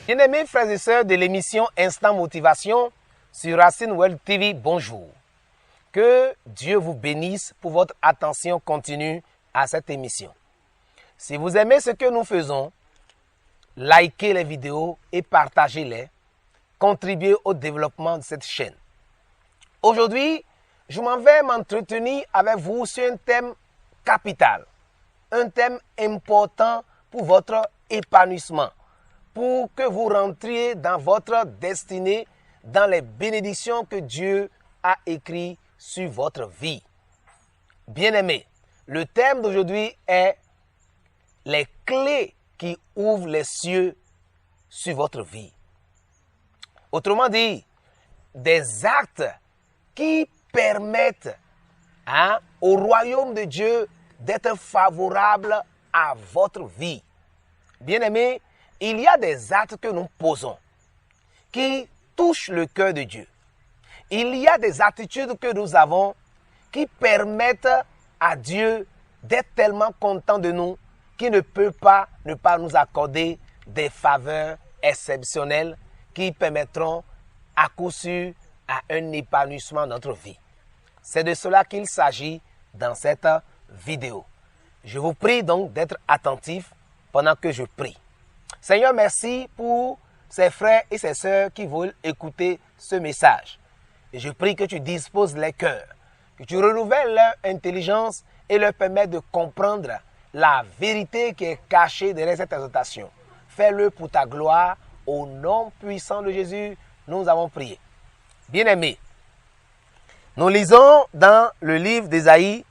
Bien-aimés frères et sœurs de l'émission Instant Motivation sur Racine World TV, bonjour. Que Dieu vous bénisse pour votre attention continue à cette émission. Si vous aimez ce que nous faisons, likez les vidéos et partagez-les. Contribuez au développement de cette chaîne. Aujourd'hui, je m'en vais m'entretenir avec vous sur un thème capital, un thème important pour votre épanouissement, pour que vous rentriez dans votre destinée, dans les bénédictions que Dieu a écrites sur votre vie. Bien-aimés, le thème d'aujourd'hui est les clés qui ouvrent les cieux sur votre vie. Autrement dit, des actes qui permettent au royaume de Dieu d'être favorable à votre vie. Bien-aimés, il y a des actes que nous posons qui touchent le cœur de Dieu. Il y a des attitudes que nous avons qui permettent à Dieu d'être tellement content de nous qu'il ne peut pas ne pas nous accorder des faveurs exceptionnelles qui permettront à coup sûr à un épanouissement dans notre vie. C'est de cela qu'il s'agit dans cette vidéo. Je vous prie donc d'être attentifs pendant que je prie. Seigneur, merci pour ces frères et ces sœurs qui veulent écouter ce message. Et je prie que tu disposes les cœurs, que tu renouvelles leur intelligence et leur permettes de comprendre la vérité qui est cachée derrière cette exhortation. Fais-le pour ta gloire. Au nom puissant de Jésus, nous avons prié. Bien-aimés, nous lisons dans le livre d'Ésaïe,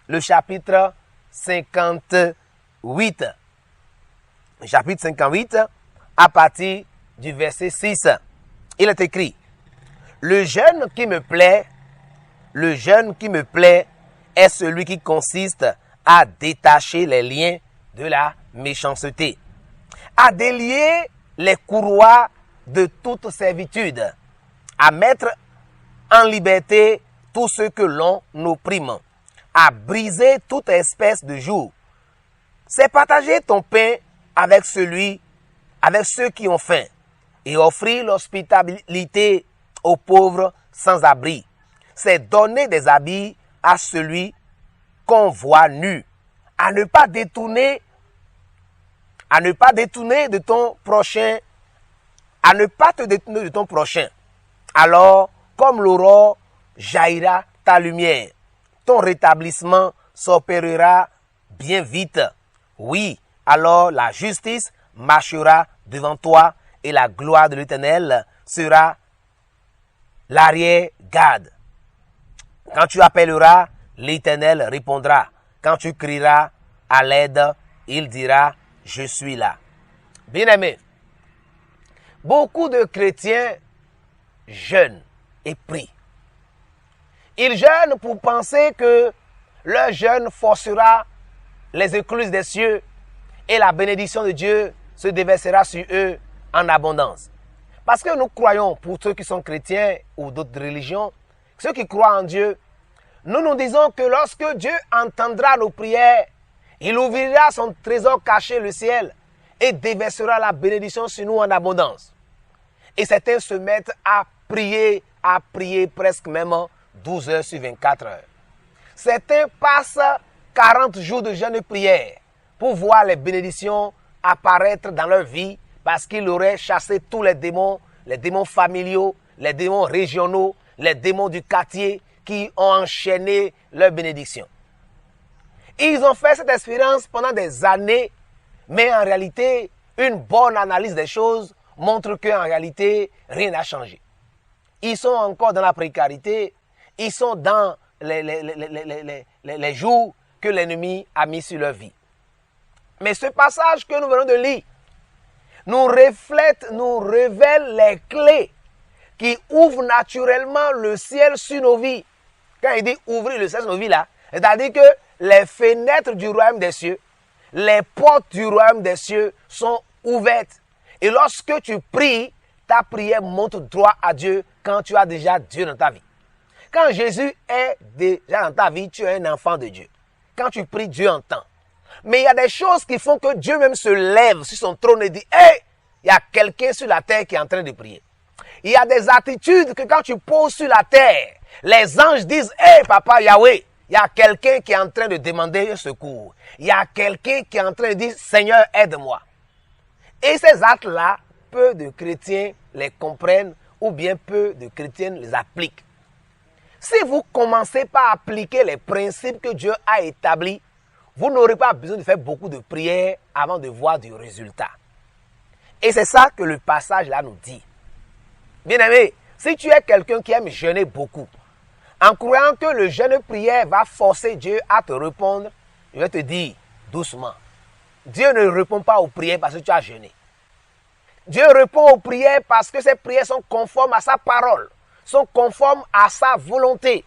le chapitre 58. Chapitre 58, à partir du verset 6. Il est écrit: le jeûne qui me plaît est celui qui consiste à détacher les liens de la méchanceté, à délier les courroies de toute servitude, à mettre en liberté tous ceux que l'on opprime, à briser toute espèce de joug. C'est partager ton pain avec ceux qui ont faim, et offrir l'hospitalité aux pauvres sans abri. C'est donner des habits à celui qu'on voit nu, à ne pas détourner de ton prochain, à ne pas te détourner de ton prochain. Alors, comme l'aurore, jaillira ta lumière. Ton rétablissement s'opérera bien vite. Oui, alors la justice marchera devant toi et la gloire de l'Éternel sera l'arrière-garde. Quand tu appelleras, l'Éternel répondra. Quand tu crieras à l'aide, il dira: je suis là. Bien-aimés, beaucoup de chrétiens jeûnent et prient. Ils jeûnent pour penser que leur jeûne forcera les écluses des cieux et la bénédiction de Dieu se déversera sur eux en abondance. Parce que nous croyons, pour ceux qui sont chrétiens ou d'autres religions, ceux qui croient en Dieu, nous disons que lorsque Dieu entendra nos prières, il ouvrira son trésor caché, le ciel, et déversera la bénédiction sur nous en abondance. Et certains se mettent à prier presque même 12 heures sur 24 heures. Certains passent 40 jours de jeûne et prière pour voir les bénédictions apparaître dans leur vie parce qu'ils auraient chassé tous les démons familiaux, les démons régionaux, les démons du quartier qui ont enchaîné leurs bénédictions. Ils ont fait cette expérience pendant des années, mais en réalité, une bonne analyse des choses montre qu'en réalité, rien n'a changé. Ils sont encore dans la précarité, ils sont dans les jours que l'ennemi a mis sur leur vie. Mais ce passage que nous venons de lire nous révèle les clés qui ouvrent naturellement le ciel sur nos vies. Quand il dit ouvrir le ciel sur nos vies là, c'est-à-dire que les fenêtres du royaume des cieux, les portes du royaume des cieux sont ouvertes. Et lorsque tu pries, ta prière monte droit à Dieu quand tu as déjà Dieu dans ta vie. Quand Jésus est déjà dans ta vie, tu es un enfant de Dieu. Quand tu pries, Dieu entend. Mais il y a des choses qui font que Dieu même se lève sur son trône et dit: hey, il y a quelqu'un sur la terre qui est en train de prier. Il y a des attitudes que quand tu poses sur la terre, les anges disent, hey papa Yahweh, il y a quelqu'un qui est en train de demander secours. Il y a quelqu'un qui est en train de dire, Seigneur, aide-moi. Et ces actes-là, peu de chrétiens les comprennent ou bien peu de chrétiens les appliquent. Si vous commencez par appliquer les principes que Dieu a établis, vous n'aurez pas besoin de faire beaucoup de prières avant de voir du résultat. Et c'est ça que le passage là nous dit. Bien-aimé, si tu es quelqu'un qui aime jeûner beaucoup, en croyant que le jeûne prière va forcer Dieu à te répondre, je vais te dire doucement. Dieu ne répond pas aux prières parce que tu as jeûné. Dieu répond aux prières parce que ces prières sont conformes à sa parole, sont conformes à sa volonté.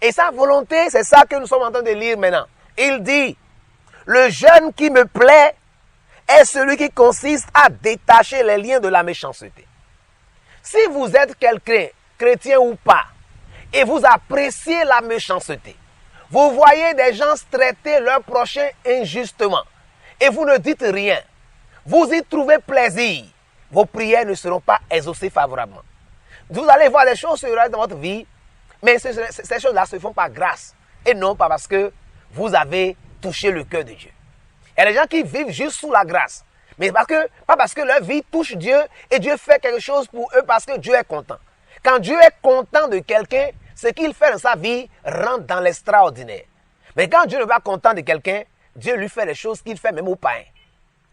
Et sa volonté, c'est ça que nous sommes en train de lire maintenant. Il dit, le jeûne qui me plaît est celui qui consiste à détacher les liens de la méchanceté. Si vous êtes quelqu'un, chrétien ou pas, et vous appréciez la méchanceté, vous voyez des gens traiter leur prochain injustement, et vous ne dites rien, vous y trouvez plaisir, vos prières ne seront pas exaucées favorablement. Vous allez voir des choses se réaliser dans votre vie, mais ces choses-là se font par grâce, et non pas parce que vous avez touché le cœur de Dieu. Il y a des gens qui vivent juste sous la grâce. Mais pas parce que leur vie touche Dieu et Dieu fait quelque chose pour eux parce que Dieu est content. Quand Dieu est content de quelqu'un, ce qu'il fait dans sa vie rentre dans l'extraordinaire. Mais quand Dieu n'est pas content de quelqu'un, Dieu lui fait les choses qu'il fait même aux païens.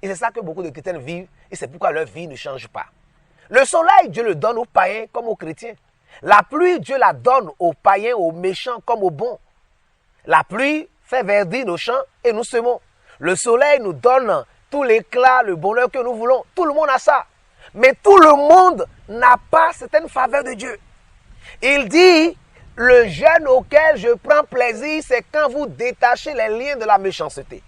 Et c'est ça que beaucoup de chrétiens vivent et c'est pourquoi leur vie ne change pas. Le soleil, Dieu le donne aux païens comme aux chrétiens. La pluie, Dieu la donne aux païens, aux méchants comme aux bons. La pluie fait verdir nos champs et nous semons. Le soleil nous donne tout l'éclat, le bonheur que nous voulons. Tout le monde a ça. Mais tout le monde n'a pas certaine faveur de Dieu. Il dit, le jeûne auquel je prends plaisir, c'est quand vous détachez les liens de la méchanceté.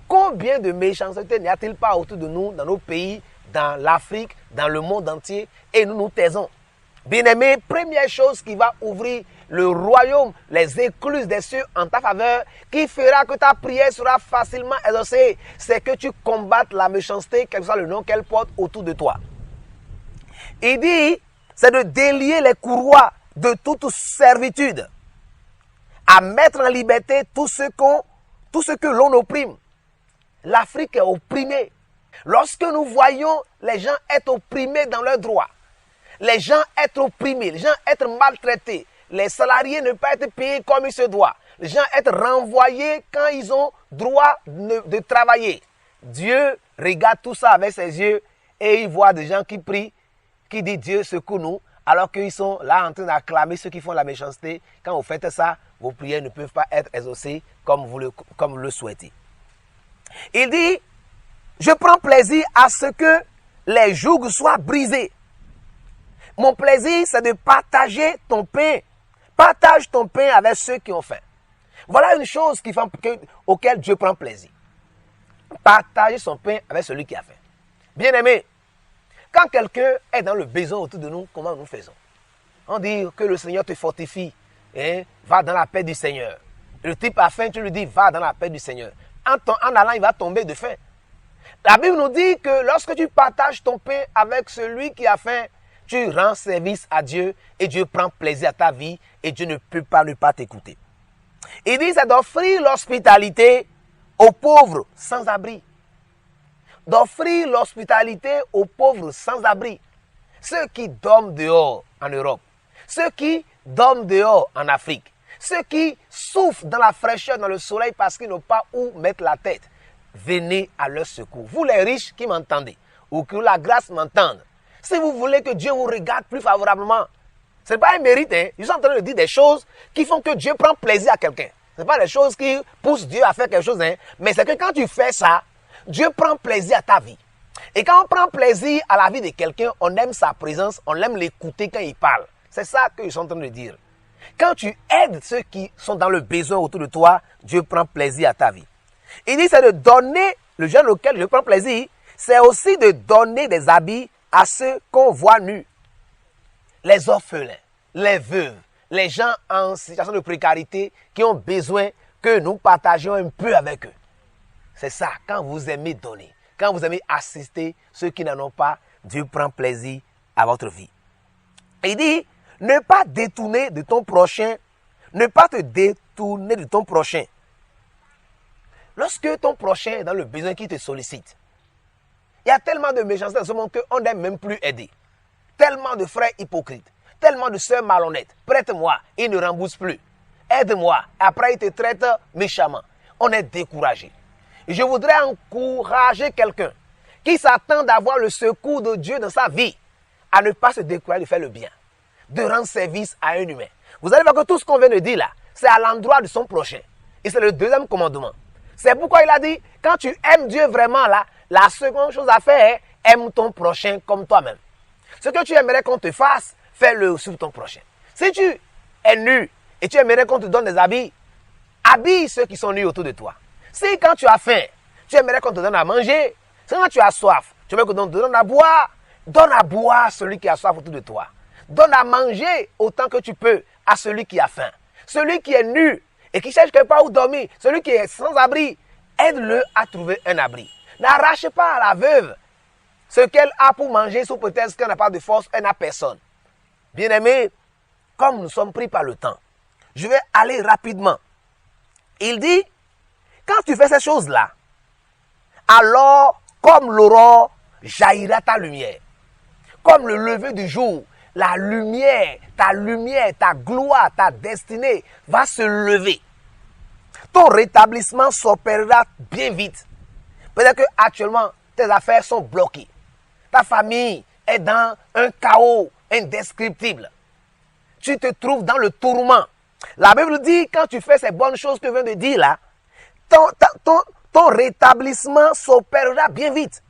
Combien de méchanceté n'y a-t-il pas autour de nous, dans nos pays, dans l'Afrique, dans le monde entier, et nous nous taisons. Bien-aimé, première chose qui va ouvrir le royaume, les écluses des cieux en ta faveur, qui fera que ta prière sera facilement exaucée, c'est que tu combattes la méchanceté, quel que soit le nom qu'elle porte autour de toi. Il dit, c'est de délier les courroies de toute servitude, à mettre en liberté tout ce que l'on opprime. L'Afrique est opprimée. Lorsque nous voyons les gens être opprimés dans leurs droits, les gens être opprimés, les gens être maltraités, les salariés ne pas être payés comme il se doit, les gens être renvoyés quand ils ont droit de travailler. Dieu regarde tout ça avec ses yeux et il voit des gens qui prient, qui disent Dieu secoue-nous, alors qu'ils sont là en train d'acclamer ceux qui font la méchanceté. Quand vous faites ça, vos prières ne peuvent pas être exaucées comme vous le souhaitez. Il dit, je prends plaisir à ce que les jougs soient brisés. Mon plaisir, c'est de partager ton pain. Partage ton pain avec ceux qui ont faim. Voilà une chose auquel Dieu prend plaisir. Partager son pain avec celui qui a faim. Bien-aimé, quand quelqu'un est dans le besoin autour de nous, comment nous faisons? On dit que le Seigneur te fortifie. Va dans la paix du Seigneur. Le type a faim, tu lui dis, va dans la paix du Seigneur. En allant, il va tomber de faim. La Bible nous dit que lorsque tu partages ton pain avec celui qui a faim, tu rends service à Dieu et Dieu prend plaisir à ta vie et Dieu ne peut pas ne pas t'écouter. Il dit, c'est d'offrir l'hospitalité aux pauvres sans abri. D'offrir l'hospitalité aux pauvres sans abri. Ceux qui dorment dehors en Europe, ceux qui dorment dehors en Afrique, ceux qui souffrent dans la fraîcheur, dans le soleil parce qu'ils n'ont pas où mettre la tête. Venez à leur secours. Vous les riches qui m'entendez, ou que la grâce m'entende, si vous voulez que Dieu vous regarde plus favorablement, ce n'est pas un mérite. Ils sont en train de dire des choses qui font que Dieu prend plaisir à quelqu'un. Ce n'est pas des choses qui poussent Dieu à faire quelque chose. Mais c'est que quand tu fais ça, Dieu prend plaisir à ta vie. Et quand on prend plaisir à la vie de quelqu'un, on aime sa présence, on aime l'écouter quand il parle. C'est ça qu'ils sont en train de dire. Quand tu aides ceux qui sont dans le besoin autour de toi, Dieu prend plaisir à ta vie. Il dit, c'est de donner, le jeûne auquel je prends plaisir, c'est aussi de donner des habits à ceux qu'on voit nus. Les orphelins, les veuves, les gens en situation de précarité qui ont besoin que nous partagions un peu avec eux. C'est ça, quand vous aimez donner, quand vous aimez assister ceux qui n'en ont pas, Dieu prend plaisir à votre vie. Il dit, ne pas détourner de ton prochain, ne pas te détourner de ton prochain. Lorsque ton prochain est dans le besoin qui te sollicite, il y a tellement de méchanceté dans ce monde qu'on n'aime même plus aider. Tellement de frères hypocrites, tellement de sœurs malhonnêtes. Prête-moi, il ne rembourse plus. Aide-moi, après il te traite méchamment. On est découragé. Je voudrais encourager quelqu'un qui s'attend d'avoir le secours de Dieu dans sa vie à ne pas se décourager de faire le bien, de rendre service à un humain. Vous allez voir que tout ce qu'on vient de dire là, c'est à l'endroit de son prochain. Et c'est le deuxième commandement. C'est pourquoi il a dit, quand tu aimes Dieu vraiment là, la seconde chose à faire est, aime ton prochain comme toi-même. Ce que tu aimerais qu'on te fasse, fais-le sur ton prochain. Si tu es nu et tu aimerais qu'on te donne des habits, habille ceux qui sont nus autour de toi. Si quand tu as faim, tu aimerais qu'on te donne à manger, si quand tu as soif, tu aimerais qu'on te donne à boire celui qui a soif autour de toi. Donne à manger autant que tu peux à celui qui a faim. Celui qui est nu et qui cherche quelque part où dormir, celui qui est sans abri, aide-le à trouver un abri. N'arrache pas à la veuve ce qu'elle a pour manger sous prétexte qu'elle n'a pas de force, elle n'a personne. Bien-aimés, comme nous sommes pris par le temps, je vais aller rapidement. Il dit, quand tu fais ces choses-là, alors, comme l'aurore, jaillira ta lumière. Comme le lever du jour, la lumière, ta gloire, ta destinée va se lever. Ton rétablissement s'opérera bien vite. Peut-être que actuellement, tes affaires sont bloquées. Ta famille est dans un chaos indescriptible. Tu te trouves dans le tourment. La Bible dit, quand tu fais ces bonnes choses que je viens de dire là, ton rétablissement s'opérera bien vite.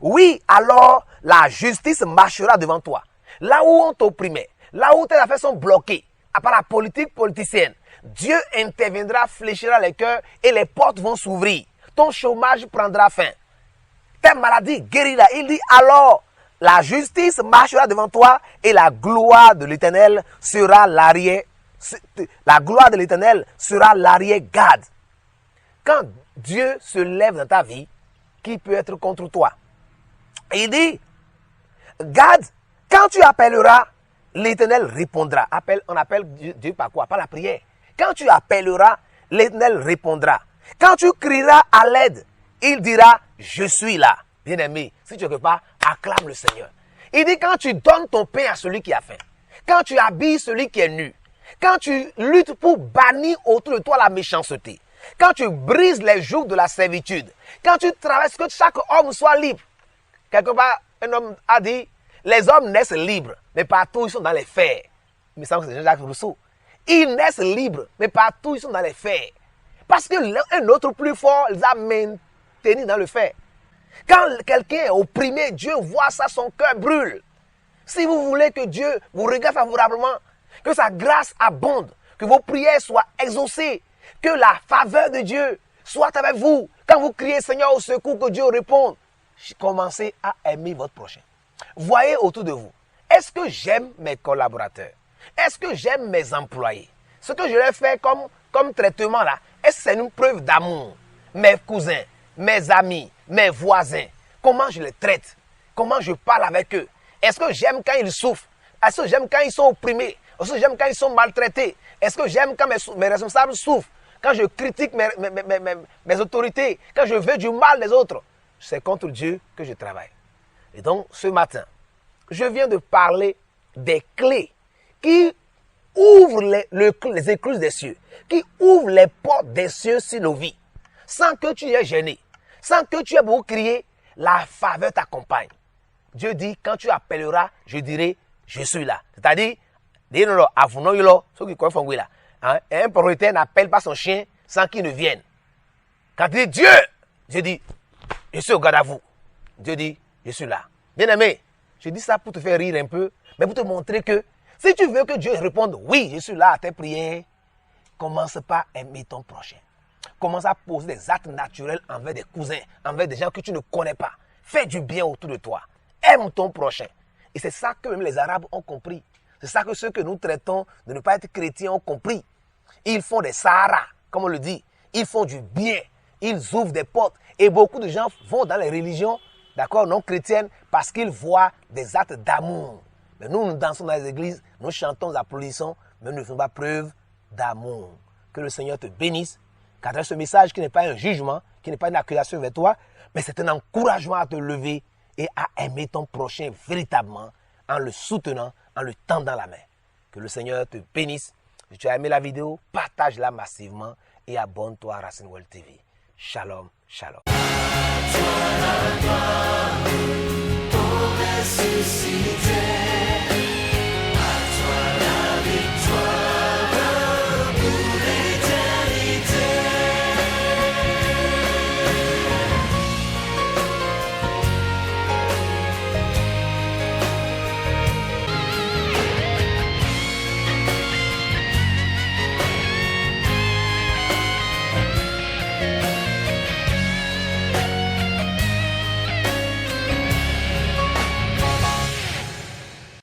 Oui, alors la justice marchera devant toi. Là où on t'opprimait, là où tes affaires sont bloquées, à part la politique politicienne, Dieu interviendra, fléchira les cœurs et les portes vont s'ouvrir. Ton chômage prendra fin. Ta maladie guérira. Il dit alors, la justice marchera devant toi et la gloire de l'Éternel sera l'arrière. La gloire de l'Éternel sera l'arrière-garde. Quand Dieu se lève dans ta vie, qui peut être contre toi? Il dit, garde, quand tu appelleras, l'Éternel répondra. On appelle Dieu par quoi? Par la prière. Quand tu appelleras, l'Éternel répondra. Quand tu crieras à l'aide, il dira, je suis là. Bien-aimé, si tu ne veux pas, acclame le Seigneur. Il dit, quand tu donnes ton pain à celui qui a faim, quand tu habilles celui qui est nu, quand tu luttes pour bannir autour de toi la méchanceté, quand tu brises les jougs de la servitude, quand tu traverses que chaque homme soit libre. Quelque part, un homme a dit, les hommes naissent libres, mais partout ils sont dans les fers. Il me semble que c'est Jean-Jacques Rousseau. Ils naissent libres, mais partout ils sont dans les fers. Parce qu'un autre plus fort les a maintenus dans le fer. Quand quelqu'un est opprimé, Dieu voit ça, son cœur brûle. Si vous voulez que Dieu vous regarde favorablement, que sa grâce abonde, que vos prières soient exaucées, que la faveur de Dieu soit avec vous. Quand vous criez Seigneur au secours, que Dieu réponde, commencez à aimer votre prochain. Voyez autour de vous. Est-ce que j'aime mes collaborateurs? Est-ce que j'aime mes employés? Ce que je leur fais comme traitement là, est-ce que c'est une preuve d'amour? Mes cousins, mes amis, mes voisins, comment je les traite? Comment je parle avec eux? Est-ce que j'aime quand ils souffrent? Est-ce que j'aime quand ils sont opprimés? Est-ce que j'aime quand ils sont maltraités? Est-ce que j'aime quand mes responsables souffrent? Quand je critique mes autorités, quand je veux du mal des autres, c'est contre Dieu que je travaille. Et donc, ce matin, je viens de parler des clés qui ouvrent les écluses des cieux, qui ouvrent les portes des cieux sur nos vies, sans que tu aies gêné, sans que tu aies beaucoup crié, la faveur t'accompagne. Dieu dit, quand tu appelleras, je dirai, je suis là. C'est-à-dire, ceux qui confondent là. Un propriétaire n'appelle pas son chien sans qu'il ne vienne. Quand il dit Dieu dit, je suis au garde à vous. Dieu dit, je suis là. Bien-aimé, je dis ça pour te faire rire un peu, mais pour te montrer que si tu veux que Dieu réponde, oui, je suis là à tes prières, commence par aimer ton prochain. Commence à poser des actes naturels envers des cousins, envers des gens que tu ne connais pas. Fais du bien autour de toi. Aime ton prochain. Et c'est ça que même les Arabes ont compris. C'est ça que ceux que nous traitons de ne pas être chrétiens ont compris. Ils font des Sahara, comme on le dit. Ils font du bien. Ils ouvrent des portes. Et beaucoup de gens vont dans les religions d'accord, non chrétiennes, parce qu'ils voient des actes d'amour. Mais nous dansons dans les églises, nous chantons, nous applaudissons, mais nous ne faisons pas preuve d'amour. Que le Seigneur te bénisse, qu'à travers ce message qui n'est pas un jugement, qui n'est pas une accusation vers toi, mais c'est un encouragement à te lever et à aimer ton prochain véritablement en le soutenant, en le tendant la main. Que le Seigneur te bénisse. Si tu as aimé la vidéo, partage-la massivement et abonne-toi à Racine World TV. Shalom, shalom. Ton ressuscité.